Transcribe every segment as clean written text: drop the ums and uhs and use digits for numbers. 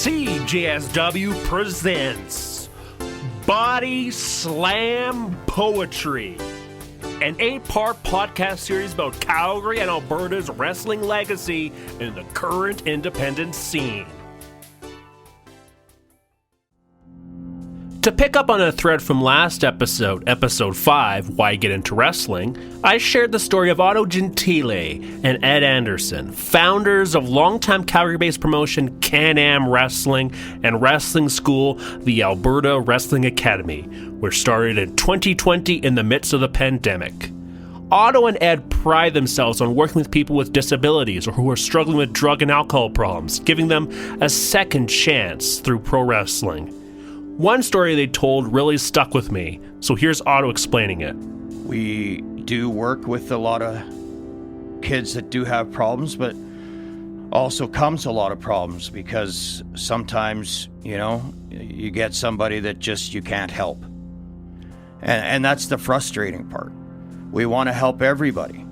CJSW presents Body Slam Poetry, an 8-part podcast series about Calgary and Alberta's wrestling legacy in the current independent scene. To pick up on a thread from last episode, episode 5, Why Get Into Wrestling, I shared the story of Otto Gentile and Ed Anderson, founders of longtime Calgary-based promotion Can-Am Wrestling and wrestling school, the Alberta Wrestling Academy, which started in 2020 in the midst of the pandemic. Otto and Ed pride themselves on working with people with disabilities or who are struggling with drug and alcohol problems, giving them a second chance through pro wrestling. One story they told really stuck with me, so here's Otto explaining it. We do work with a lot of kids that do have problems, but also comes a lot of problems because sometimes, you get somebody that just you can't help. And that's the frustrating part. We want to help everybody,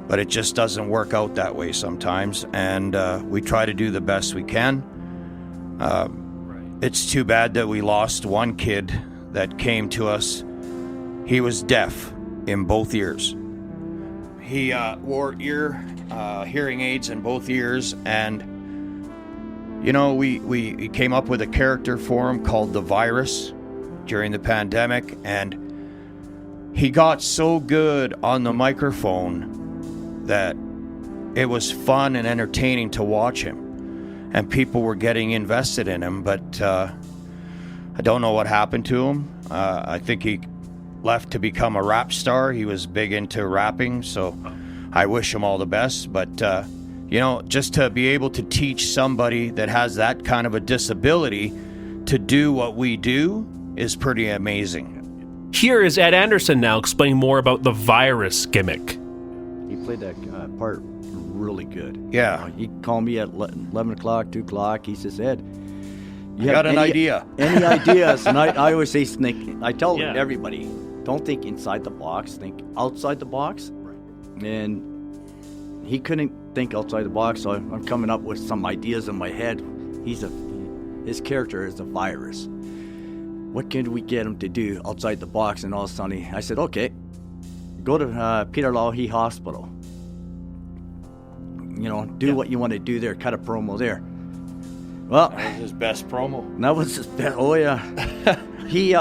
but it just doesn't work out that way sometimes, and we try to do the best we can. It's too bad that we lost one kid that came to us. He was deaf in both ears. He wore hearing aids in both ears, and we came up with a character for him called the Virus during the pandemic, and he got so good on the microphone that it was fun and entertaining to watch him. And people were getting invested in him, but I don't know what happened to him. I think he left to become a rap star. He was big into rapping, so I wish him all the best. But, just to be able to teach somebody that has that kind of a disability to do what we do is pretty amazing. Here is Ed Anderson now explaining more about the Virus gimmick. He played that part really good. Yeah. He called me at 11 o'clock, 2 o'clock. He says, Ed, you got an idea. Any ideas? And I always say, I tell everybody, don't think inside the box, think outside the box. Right. And he couldn't think outside the box, so I'm coming up with some ideas in my head. His character is a virus. What can we get him to do outside the box? And all of a sudden, I said, okay, go to Peter Lougheed Hospital. Do what you want to do there, cut a promo there. Well, that was his best promo. That was his best. Oh yeah. He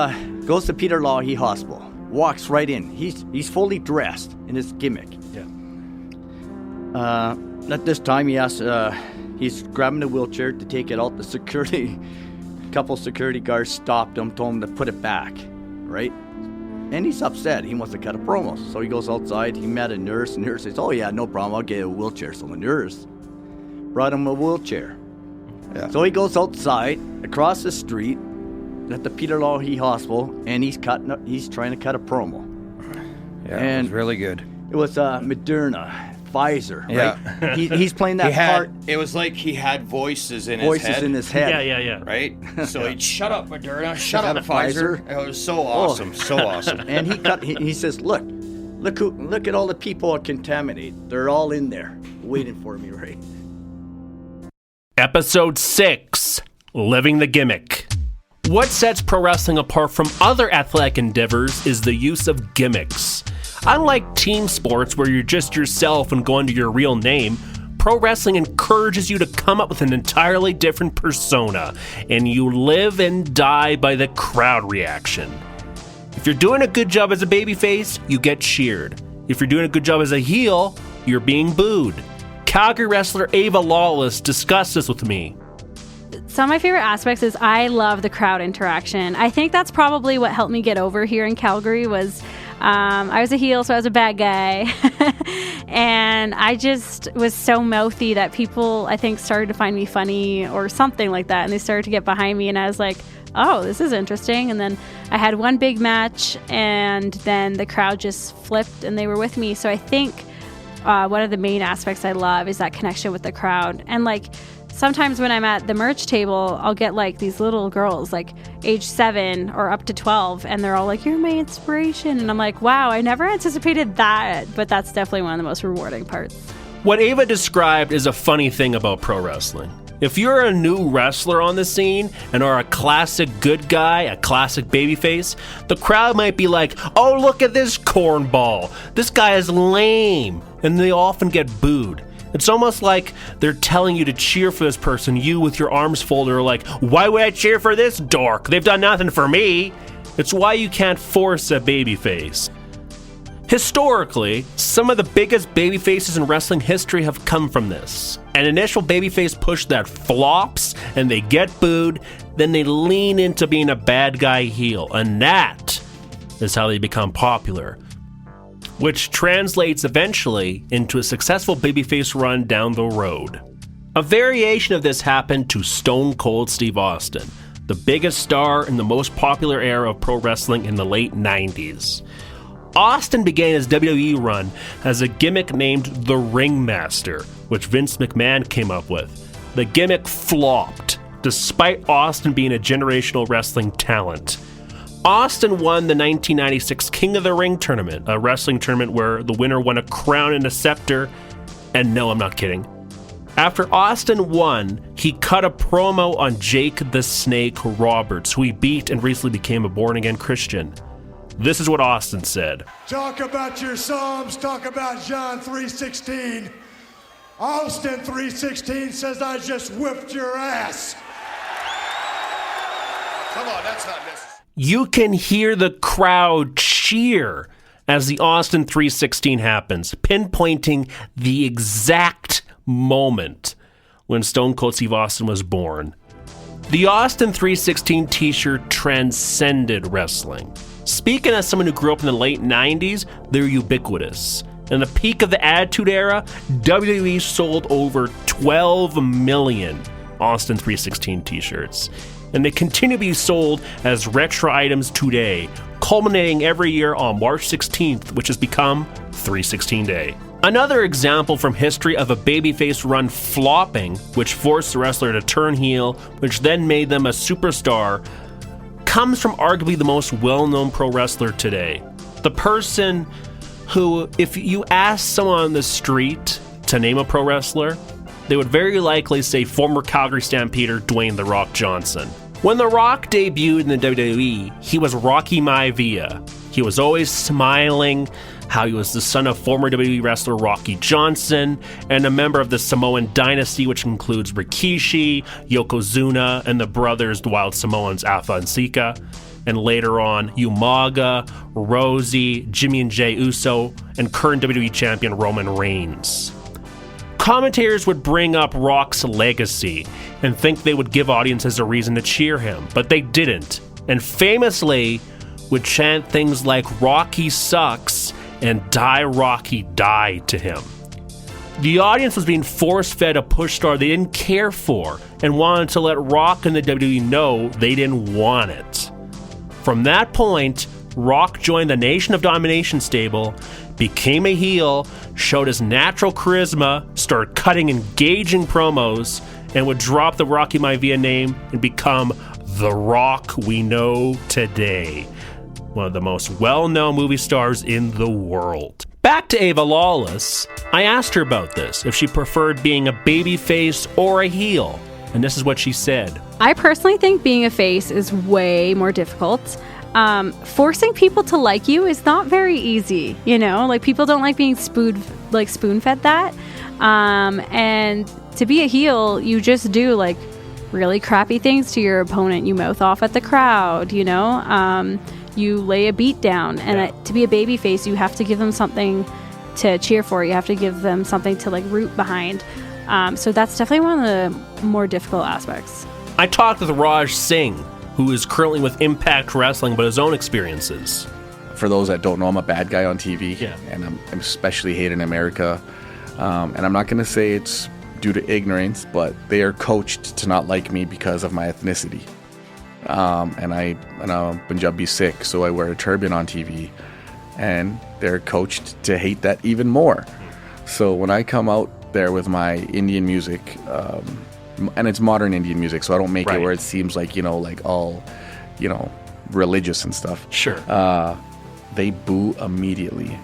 goes to Peter Lougheed Hospital, walks right in. He's fully dressed in his gimmick. Yeah. At this time, he's grabbing the wheelchair to take it out. The couple security guards stopped him, told him to put it back, right? And he's upset. He wants to cut a promo. So he goes outside. He met a nurse. The nurse says, oh, yeah, no problem. I'll get you a wheelchair. So the nurse brought him a wheelchair. Yeah. So he goes outside, across the street, at the Peter Lougheed Hospital, and he's trying to cut a promo. Yeah, and it was really good. It was Moderna, Pfizer, right? Yeah. He's playing that part. It was like he had voices in his head. Yeah. Right? So he'd shut up, Moderna, shut up, Pfizer. It was so awesome, so awesome. And he says, look at all the people contaminated. They're all in there waiting for me, right? Episode 6, Living the Gimmick. What sets pro wrestling apart from other athletic endeavors is the use of gimmicks. Unlike team sports where you're just yourself and go under your real name, pro wrestling encourages you to come up with an entirely different persona, and you live and die by the crowd reaction. If you're doing a good job as a babyface, you get cheered. If you're doing a good job as a heel, you're being booed. Calgary wrestler Ava Lawless discussed this with me. Some of my favorite aspects is I love the crowd interaction. I think that's probably what helped me get over here in Calgary was I was a heel, so I was a bad guy. And I just was so mouthy that people, I think, started to find me funny or something like that. And they started to get behind me, and I was like, oh, this is interesting. And then I had one big match, and then the crowd just flipped, and they were with me. So I think one of the main aspects I love is that connection with the crowd. And sometimes when I'm at the merch table, I'll get these little girls, age 7 or up to 12, and they're all like, you're my inspiration. And I'm like, wow, I never anticipated that. But that's definitely one of the most rewarding parts. What Ava described is a funny thing about pro wrestling. If you're a new wrestler on the scene and are a classic good guy, a classic babyface, the crowd might be like, oh, look at this cornball. This guy is lame. And they often get booed. It's almost like they're telling you to cheer for this person. You with your arms folded are like, why would I cheer for this dork? They've done nothing for me. It's why you can't force a babyface. Historically, some of the biggest babyfaces in wrestling history have come from this. An initial babyface push that flops and they get booed, then they lean into being a bad guy heel, and that is how they become popular. Which translates eventually into a successful babyface run down the road. A variation of this happened to Stone Cold Steve Austin, the biggest star in the most popular era of pro wrestling in the late 90s. Austin began his WWE run as a gimmick named the Ringmaster, which Vince McMahon came up with. The gimmick flopped, despite Austin being a generational wrestling talent. Austin won the 1996 King of the Ring tournament, a wrestling tournament where the winner won a crown and a scepter. And no, I'm not kidding. After Austin won, he cut a promo on Jake the Snake Roberts, who he beat and recently became a born-again Christian. This is what Austin said. Talk about your Psalms, talk about John 3:16. Austin 3:16 says I just whipped your ass. Come on, that's not necessary. You can hear the crowd cheer as the Austin 3:16 happens, pinpointing the exact moment when Stone Cold Steve Austin was born. The Austin 3:16 t-shirt transcended wrestling. Speaking as someone who grew up in the late 90s, they're ubiquitous. In the peak of the Attitude Era, WWE sold over 12 million Austin 3:16 t-shirts. And they continue to be sold as retro items today, culminating every year on March 16th, which has become 316 Day. Another example from history of a babyface run flopping, which forced the wrestler to turn heel, which then made them a superstar, comes from arguably the most well-known pro wrestler today. The person who, if you ask someone on the street to name a pro wrestler, they would very likely say former Calgary Stampeder Dwayne "The Rock" Johnson. When The Rock debuted in the WWE, he was Rocky Maivia. He was always smiling, how he was the son of former WWE wrestler Rocky Johnson and a member of the Samoan dynasty, which includes Rikishi, Yokozuna, and the brothers, the Wild Samoans, Alpha and Sika, and later on Umaga, Rosie, Jimmy and Jey Uso, and current WWE champion Roman Reigns. Commentators would bring up Rock's legacy and think they would give audiences a reason to cheer him, but they didn't, and famously would chant things like "Rocky sucks" and "Die Rocky, die" to him. The audience was being force-fed a push star they didn't care for and wanted to let Rock and the WWE know they didn't want it. From that point, Rock joined the Nation of Domination stable, became a heel, showed his natural charisma, started cutting engaging promos, and would drop the Rocky Maivia name and become The Rock we know today. One of the most well-known movie stars in the world. Back to Ava Lawless, I asked her about this, if she preferred being a babyface or a heel, and this is what she said. I personally think being a face is way more difficult. Forcing people to like you is not very easy, you know? Like, people don't like being spoon-fed that. And to be a heel, you just do, like, really crappy things to your opponent. You mouth off at the crowd, you know? You lay a beat down. And to be a baby face, you have to give them something to cheer for. You have to give them something to, like, root behind. So that's definitely one of the more difficult aspects. I talked with Raj Singh, who is currently with Impact Wrestling, about his own experiences. For those that don't know, I'm a bad guy on TV, and I'm especially hated in America. And I'm not going to say it's due to ignorance, but they are coached to not like me because of my ethnicity. And I'm Punjabi Sikh, so I wear a turban on TV, and they're coached to hate that even more. So when I come out there with my Indian music, and it's modern Indian music, so I don't make it where it seems like, you know, like all, you know, religious and stuff. Sure. They boo immediately.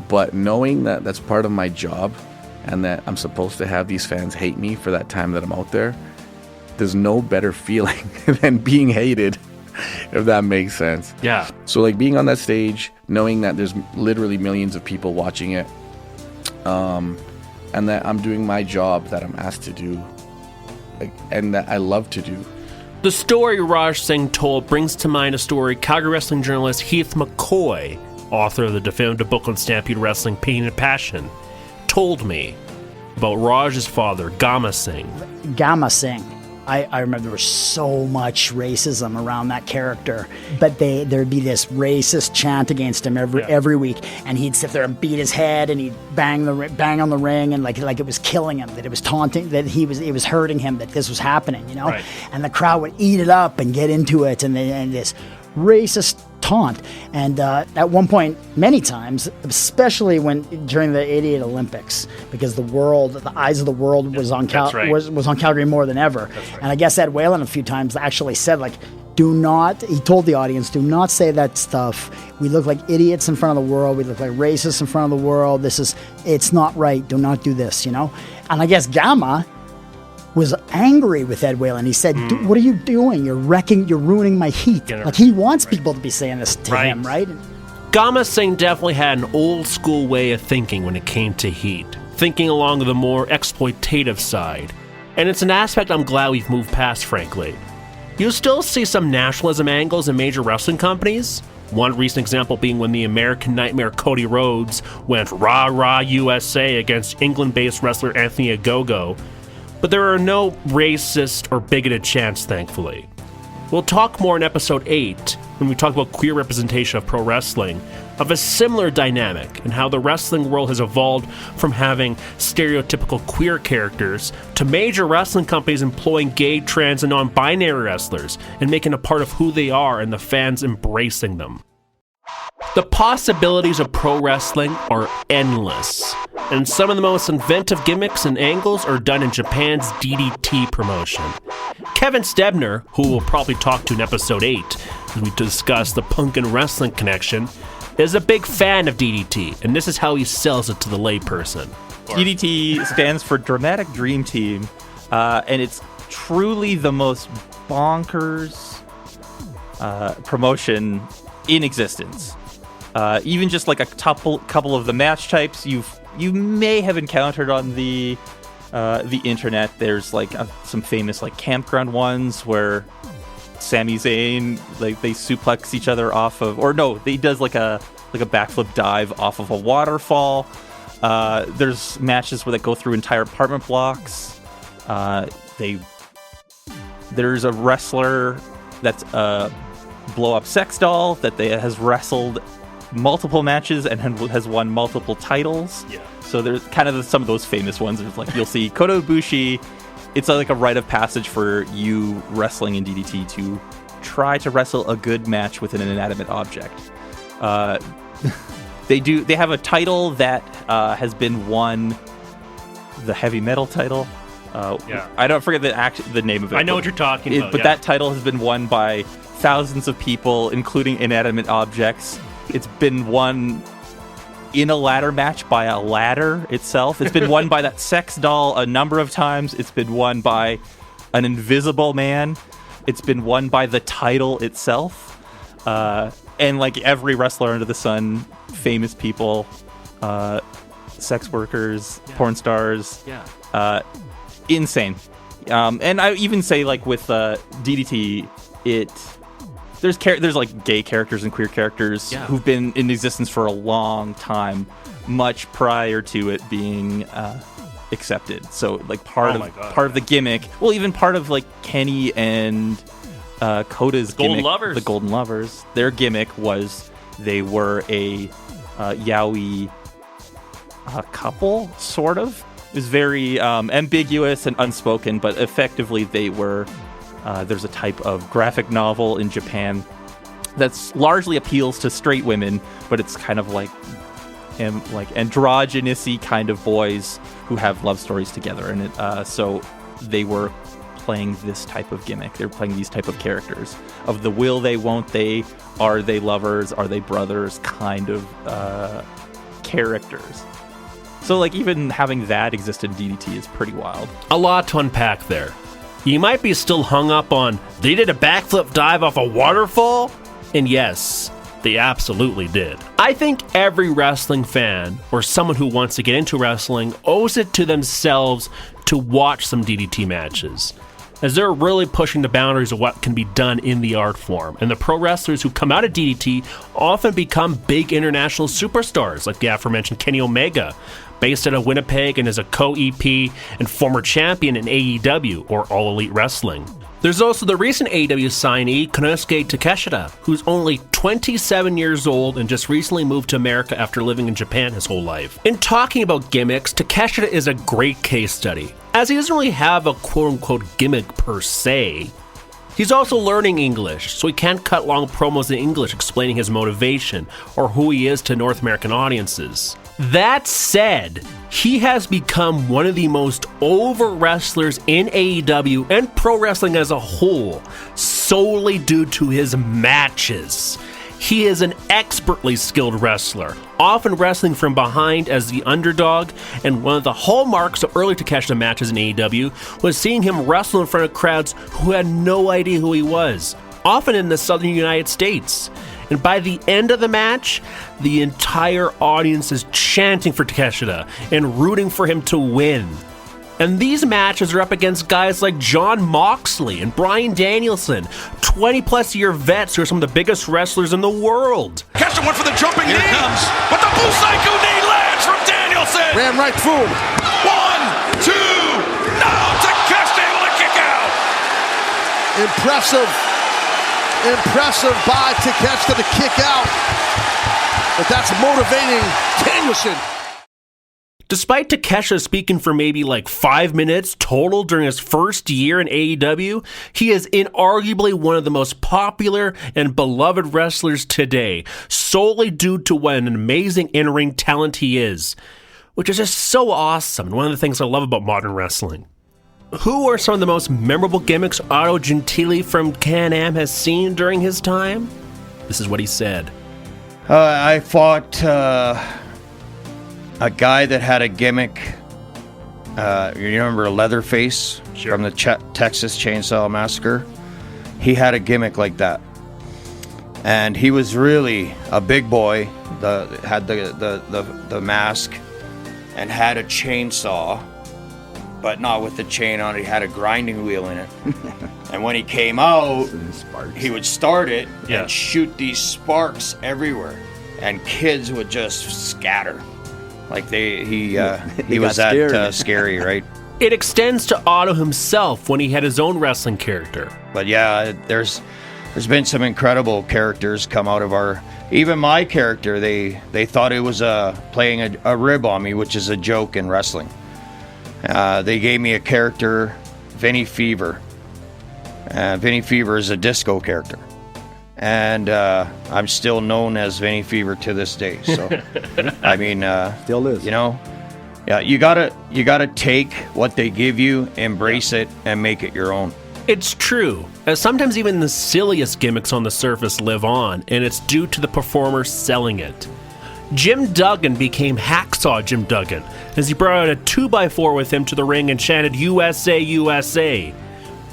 But knowing that that's part of my job, and that I'm supposed to have these fans hate me for that time that I'm out there, there's no better feeling than being hated, if that makes sense. Yeah. So like being on that stage, knowing that there's literally millions of people watching it, and that I'm doing my job that I'm asked to do, like, and that I love to do. The story Raj Singh told brings to mind a story Calgary wrestling journalist Heath McCoy, author of the definitive book on Stampede Wrestling, Pain and Passion, told me about Raj's father, Gamma Singh. Gamma Singh. I remember there was so much racism around that character, but there'd be this racist chant against him every week, and he'd sit there and beat his head, and he'd bang on the ring, and like it was killing him, that it was taunting, that it was hurting him, that this was happening, you know. Right. And the crowd would eat it up and get into it, and this racist taunt. And at one point, many times, especially during the '88 Olympics, because the eyes of the world was on was on Calgary more than ever. Right. And I guess Ed Whalen a few times actually said, like, he told the audience, do not say that stuff. We look like idiots in front of the world. We look like racists in front of the world. It's not right. Do not do this, you know? And I guess Gamma was angry with Ed Whalen. He said, what are you doing? You're ruining my heat. Like, he wants people to be saying this to him, right? Gamma Singh definitely had an old school way of thinking when it came to heat, thinking along the more exploitative side. And it's an aspect I'm glad we've moved past, frankly. You'll still see some nationalism angles in major wrestling companies. One recent example being when the American Nightmare Cody Rhodes went rah-rah USA against England-based wrestler Anthony Ogogo. But there are no racist or bigoted chants, thankfully. We'll talk more in episode 8, when we talk about queer representation of pro wrestling, of a similar dynamic and how the wrestling world has evolved from having stereotypical queer characters to major wrestling companies employing gay, trans, and non-binary wrestlers and making a part of who they are and the fans embracing them. The possibilities of pro wrestling are endless, and some of the most inventive gimmicks and angles are done in Japan's DDT promotion. Kevin Stebner, who we'll probably talk to in episode 8 as we discuss the punk and wrestling connection, is a big fan of DDT, and this is how he sells it to the layperson. DDT stands for Dramatic Dream Team, and it's truly the most bonkers promotion in existence. Even just like a couple of the match types you may have encountered on the internet. There's like some famous like campground ones where Sami Zayn, like, they suplex each other off of, or no, he does like a backflip dive off of a waterfall. There's matches where they go through entire apartment blocks. There's a wrestler that's a blow-up sex doll that has wrestled multiple matches and has won multiple titles. Yeah. So there's kind of some of those famous ones. There's like, you'll see Kota Ibushi. It's like a rite of passage for you wrestling in DDT to try to wrestle a good match with an inanimate object. They have a title that has been won, the heavy metal title. I don't forget the name of it. I know what you're talking about. But that title has been won by thousands of people, including inanimate objects. It's been won in a ladder match by a ladder itself. It's been won by that sex doll a number of times. It's been won by an invisible man. It's been won by the title itself. And like every wrestler under the sun, famous people, sex workers, porn stars. Yeah. Insane. And I even say, like, with DDT, there's like gay characters and queer characters who've been in existence for a long time, much prior to it being accepted. So like part of the gimmick, well, even part of like Kenny and Kota's gimmick, the Golden Lovers, their gimmick was they were a yaoi couple, sort of. It was very ambiguous and unspoken, but effectively they were. There's a type of graphic novel in Japan that's largely appeals to straight women, but it's kind of like androgynous-y kind of boys who have love stories together. And so they were playing this type of gimmick. They were playing these type of characters of the will they, won't they, are they lovers, are they brothers kind of characters. So, like, even having that exist in DDT is pretty wild. A lot to unpack there. You might be still hung up on, they did a backflip dive off a waterfall? And yes, they absolutely did. I think every wrestling fan, or someone who wants to get into wrestling, owes it to themselves to watch some DDT matches, as they're really pushing the boundaries of what can be done in the art form. And the pro wrestlers who come out of DDT often become big international superstars, like the aforementioned Kenny Omega, based out of Winnipeg and is a co-EP and former champion in AEW, or All Elite Wrestling. There's also the recent AEW signee, Konosuke Takeshita, who's only 27 years old and just recently moved to America after living in Japan his whole life. In talking about gimmicks, Takeshita is a great case study, as he doesn't really have a quote-unquote gimmick per se. He's also learning English, so he can't cut long promos in English explaining his motivation or who he is to North American audiences. That said, he has become one of the most over wrestlers in AEW and pro wrestling as a whole, solely due to his matches. He is an expertly skilled wrestler, often wrestling from behind as the underdog, and one of the hallmarks of early Takeshita matches in AEW was seeing him wrestle in front of crowds who had no idea who he was, often in the southern United States. And by the end of the match, the entire audience is chanting for Takeshita and rooting for him to win. And these matches are up against guys like Jon Moxley and Bryan Danielson, 20-plus year vets who are some of the biggest wrestlers in the world. Takeshita went for the jumping knee, but the Busaiku knee lands from Danielson. Ran right through him. 1, 2, now Takeshita able to kick out. Impressive by Takeshita to kick out. But that's motivating Danielson. Despite Takeshita speaking for maybe like 5 minutes total during his first year in AEW, he is inarguably one of the most popular and beloved wrestlers today, solely due to what an amazing in-ring talent he is, which is just so awesome and one of the things I love about modern wrestling. Who are some of the most memorable gimmicks Otto Gentile from Can-Am has seen during his time? This is what he said. I fought a guy that had a gimmick. You remember Leatherface from the Texas Chainsaw Massacre? He had a gimmick like that, and he was really a big boy. Had the mask and had a chainsaw, but not with the chain on it. He had a grinding wheel in it. And when he came out, he would start it and shoot these sparks everywhere, and kids would just scatter. Like he was that scary, right? It extends to Otto himself when he had his own wrestling character. But yeah, there's been some incredible characters come out of even my character. They thought it was playing a rib on me, which is a joke in wrestling. They gave me a character, Vinny Fever. Vinny Fever is a disco character. And I'm still known as Vinny Fever to this day. So, I mean, still is. You know, yeah, you gotta take what they give you, embrace it, and make it your own. It's true, as sometimes even the silliest gimmicks on the surface live on, and it's due to the performer selling it. Jim Duggan became Hacksaw Jim Duggan as he brought out a 2x4 with him to the ring and chanted USA, USA.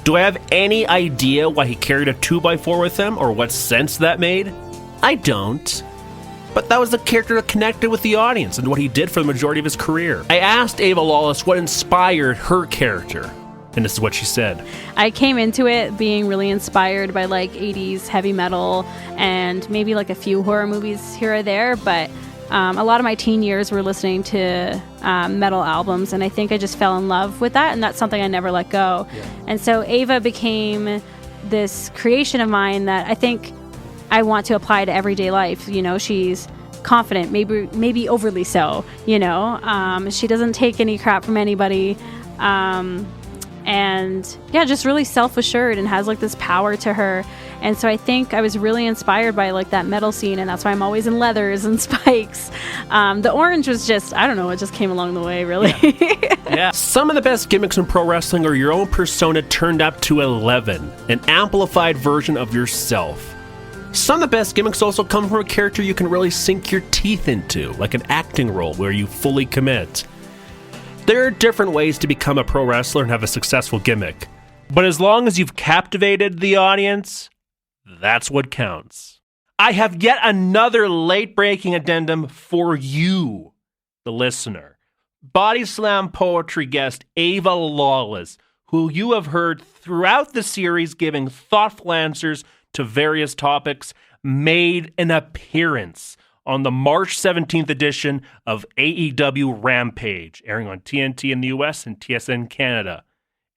Do I have any idea why he carried a 2x4 with him or what sense that made? I don't. But that was the character that connected with the audience and what he did for the majority of his career. I asked Ava Lawless what inspired her character, and this is what she said. I came into it being really inspired by like 80s heavy metal and maybe like a few horror movies here or there, but a lot of my teen years were listening to metal albums, and I think I just fell in love with that, and that's something I never let go. Yeah. And so Ava became this creation of mine that I think I want to apply to everyday life. You know, she's confident, maybe overly so, you know. She doesn't take any crap from anybody. And yeah, just really self-assured and has like this power to her. And so I think I was really inspired by like that metal scene, and that's why I'm always in leathers and spikes. The orange was just, I don't know, it just came along the way, really. Yeah. Some of the best gimmicks in pro wrestling are your own persona turned up to 11, an amplified version of yourself. Some of the best gimmicks also come from a character you can really sink your teeth into, like an acting role where you fully commit. There are different ways to become a pro wrestler and have a successful gimmick, but as long as you've captivated the audience, that's what counts. I have yet another late-breaking addendum for you, the listener. Body Slam Poetry guest Ava Lawless, who you have heard throughout the series giving thoughtful answers to various topics, made an appearance on the March 17th edition of AEW Rampage, airing on TNT in the US and TSN Canada,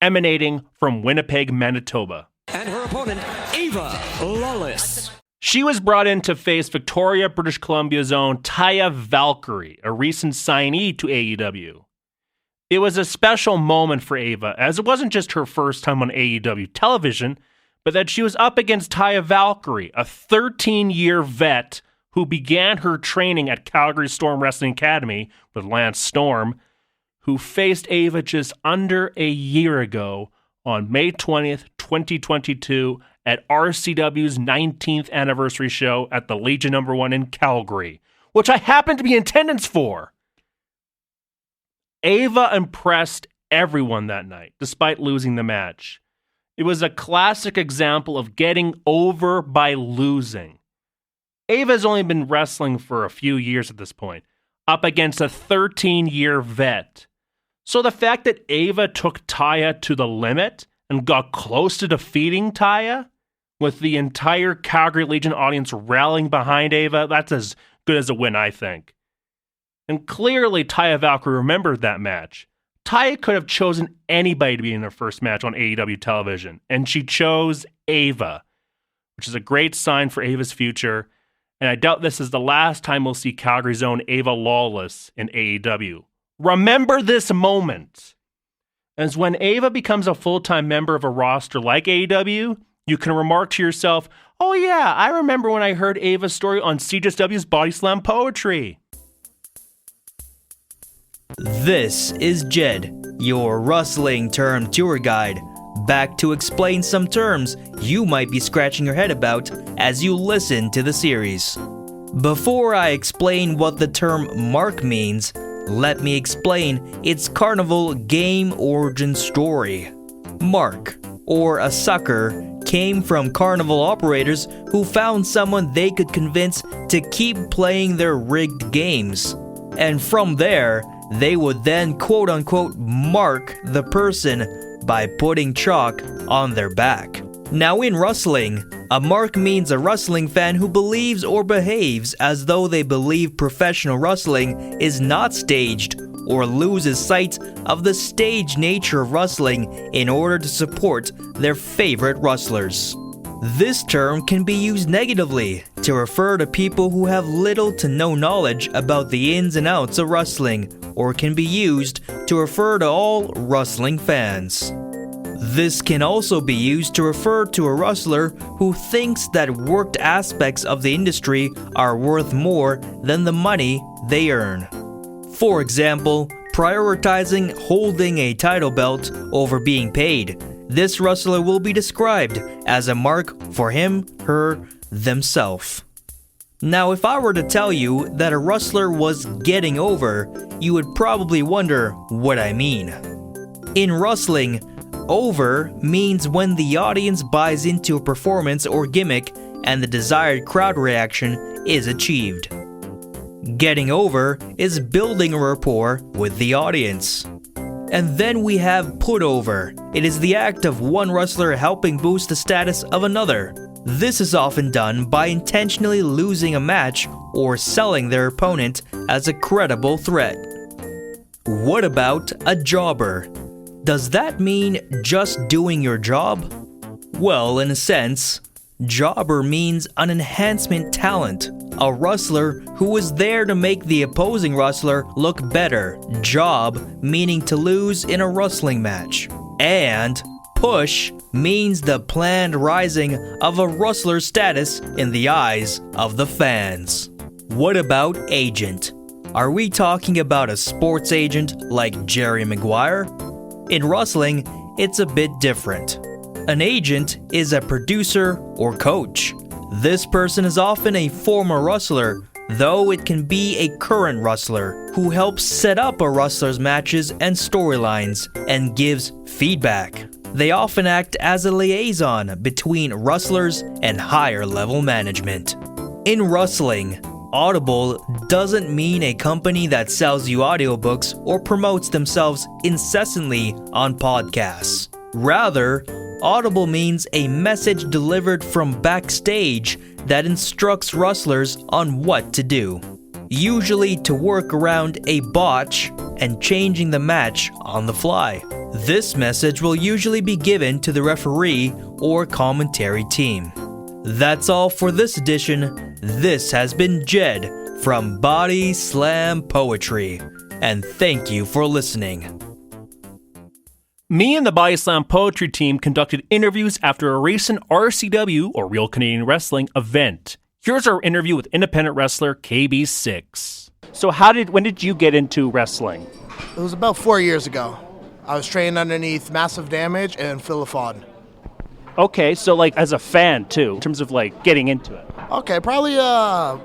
emanating from Winnipeg, Manitoba. And her opponent, Ava Lawless. She was brought in to face Victoria, British Columbia's own Taya Valkyrie, a recent signee to AEW. It was a special moment for Ava, as it wasn't just her first time on AEW television, but that she was up against Taya Valkyrie, a 13-year vet who began her training at Calgary Storm Wrestling Academy with Lance Storm, who faced Ava just under a year ago on May 20th, 2022 at RCW's 19th anniversary show at the Legion No. 1 in Calgary, which I happened to be in attendance for. Ava impressed everyone that night, despite losing the match. It was a classic example of getting over by losing. Ava has only been wrestling for a few years at this point, up against a 13-year vet. So the fact that Ava took Taya to the limit and got close to defeating Taya, with the entire Calgary Legion audience rallying behind Ava, that's as good as a win, I think. And clearly Taya Valkyrie remembered that match. Taya could have chosen anybody to be in her first match on AEW television, and she chose Ava, which is a great sign for Ava's future, and I doubt this is the last time we'll see Calgary's own Ava Lawless in AEW. Remember this moment, as when Ava becomes a full-time member of a roster like AEW, you can remark to yourself, oh yeah, I remember when I heard Ava's story on CJSW's Body Slam Poetry. This is Jed, your wrestling term tour guide, back to explain some terms you might be scratching your head about as you listen to the series. Before I explain what the term mark means, let me explain its carnival game origin story. Mark, or a sucker, came from carnival operators who found someone they could convince to keep playing their rigged games. And from there, they would then quote-unquote mark the person by putting chalk on their back. Now in wrestling, a mark means a wrestling fan who believes or behaves as though they believe professional wrestling is not staged or loses sight of the stage nature of wrestling in order to support their favorite wrestlers. This term can be used negatively to refer to people who have little to no knowledge about the ins and outs of wrestling, or can be used to refer to all wrestling fans. This can also be used to refer to a wrestler who thinks that worked aspects of the industry are worth more than the money they earn. For example, prioritizing holding a title belt over being paid. This wrestler will be described as a mark for him, her, themselves. Now, if I were to tell you that a wrestler was getting over, you would probably wonder what I mean. In wrestling, over means when the audience buys into a performance or gimmick and the desired crowd reaction is achieved. Getting over is building a rapport with the audience. And then we have put over. It is the act of one wrestler helping boost the status of another. This is often done by intentionally losing a match or selling their opponent as a credible threat. What about a jobber? Does that mean just doing your job? Well, in a sense, jobber means an enhancement talent, a wrestler who is there to make the opposing wrestler look better. Job meaning to lose in a wrestling match. And push means the planned rising of a wrestler's status in the eyes of the fans. What about agent? Are we talking about a sports agent like Jerry Maguire? In wrestling, it's a bit different. An agent is a producer or coach. This person is often a former wrestler, though it can be a current wrestler who helps set up a wrestler's matches and storylines and gives feedback. They often act as a liaison between wrestlers and higher level management. In wrestling, Audible doesn't mean a company that sells you audiobooks or promotes themselves incessantly on podcasts. Rather, Audible means a message delivered from backstage that instructs wrestlers on what to do, usually to work around a botch and changing the match on the fly. This message will usually be given to the referee or commentary team. That's all for this edition. This has been Jed from Body Slam Poetry, and thank you for listening. Me and the Body Slam Poetry team conducted interviews after a recent RCW, or Real Canadian Wrestling, event. Here's our interview with independent wrestler KB6. So when did you get into wrestling? It was about 4 years ago. I was trained underneath Massive Damage and Phil LaFawn. Okay, so like as a fan too, in terms of like getting into it. Okay, probably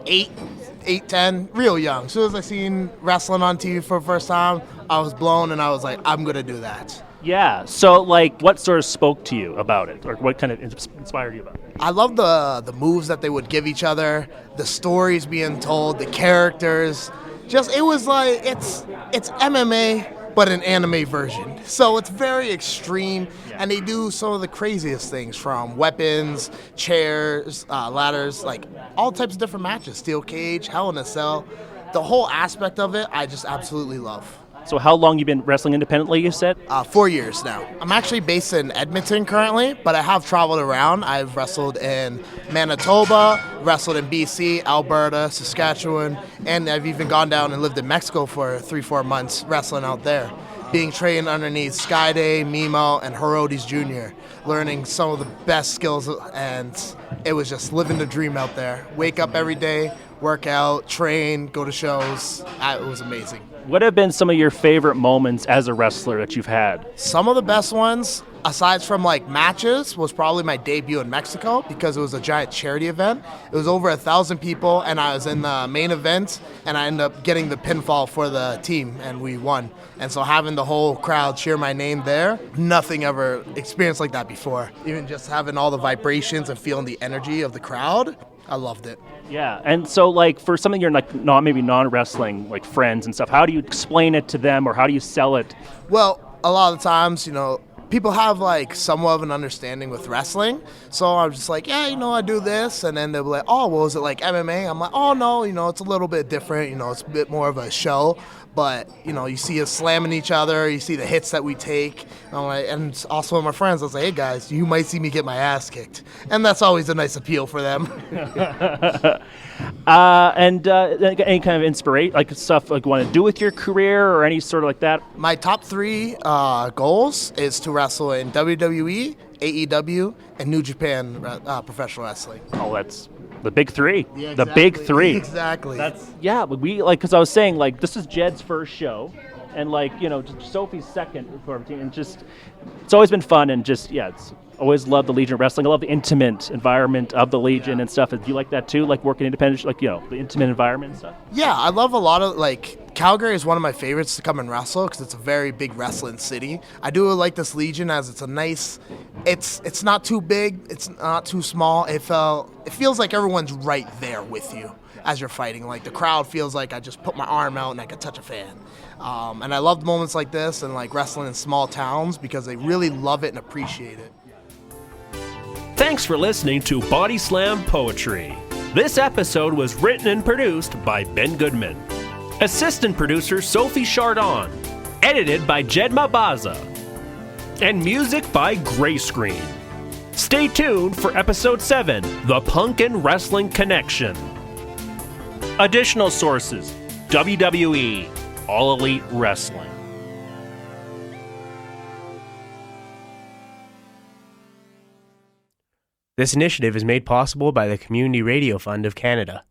8, 10, real young. As soon as I seen wrestling on TV for the first time, I was blown and I was like, I'm going to do that. Yeah, so like what sort of spoke to you about it, or what kind of inspired you about it? I love the moves that they would give each other, the stories being told, the characters. Just, it was like, it's MMA, but an anime version. So it's very extreme, and they do some of the craziest things, from weapons, chairs, ladders, like all types of different matches, steel cage, Hell in a Cell. The whole aspect of it, I just absolutely love. So how long you been wrestling independently, you said? 4 years now. I'm actually based in Edmonton currently, but I have traveled around. I've wrestled in Manitoba, wrestled in BC, Alberta, Saskatchewan, and I've even gone down and lived in Mexico for 3-4 months wrestling out there, being trained underneath Skyday, Mimo, and Herodes Jr., learning some of the best skills, and it was just living the dream out there. Wake up every day, work out, train, go to shows. It was amazing. What have been some of your favorite moments as a wrestler that you've had? Some of the best ones, aside from like matches, was probably my debut in Mexico, because it was a giant charity event. It was over 1,000 people, and I was in the main event, and I ended up getting the pinfall for the team, and we won. And so having the whole crowd cheer my name there, nothing ever experienced like that before. Even just having all the vibrations and feeling the energy of the crowd, I loved it. Yeah, and so like for some of your like non-wrestling like friends and stuff, how do you explain it to them, or how do you sell it? Well, a lot of times, people have like somewhat of an understanding with wrestling, so I'm just like, yeah, I do this, and then they'll be like, oh, well, is it like MMA? I'm like, oh no, it's a little bit different, it's a bit more of a show, but you see us slamming each other, you see the hits that we take, and I'm like, and also with my friends, I was like, hey guys, you might see me get my ass kicked, and that's always a nice appeal for them. Any kind of inspiration, like stuff like you want to do with your career, or any sort of like that? My top 3 goals is to wrestle in WWE, AEW, and New Japan professional wrestling. Oh, that's the big 3. Yeah, exactly. The big 3. Exactly. Because I was saying, like, this is Jed's first show, and like, Sophie's second for our team, and just it's always been fun, and just it's always loved the Legion of Wrestling. I love the intimate environment of the Legion and stuff. Do you like that too? Like working independent, like, the intimate environment and stuff? Yeah, I love a lot of, Calgary is one of my favorites to come and wrestle, because it's a very big wrestling city. I do like this Legion, as it's a nice, it's not too big, it's not too small. It feels like everyone's right there with you as you're fighting. Like the crowd feels like I just put my arm out and I could touch a fan. And I love moments like this, and like wrestling in small towns, because they really love it and appreciate it. Thanks for listening to Body Slam Poetry. This episode was written and produced by Ben Goodman. Assistant producer Sophie Chardon. Edited by Jed Mabaza. And music by Gray Screen. Stay tuned for episode 7, The Punkin' Wrestling Connection. Additional sources: WWE, All Elite Wrestling. This initiative is made possible by the Community Radio Fund of Canada.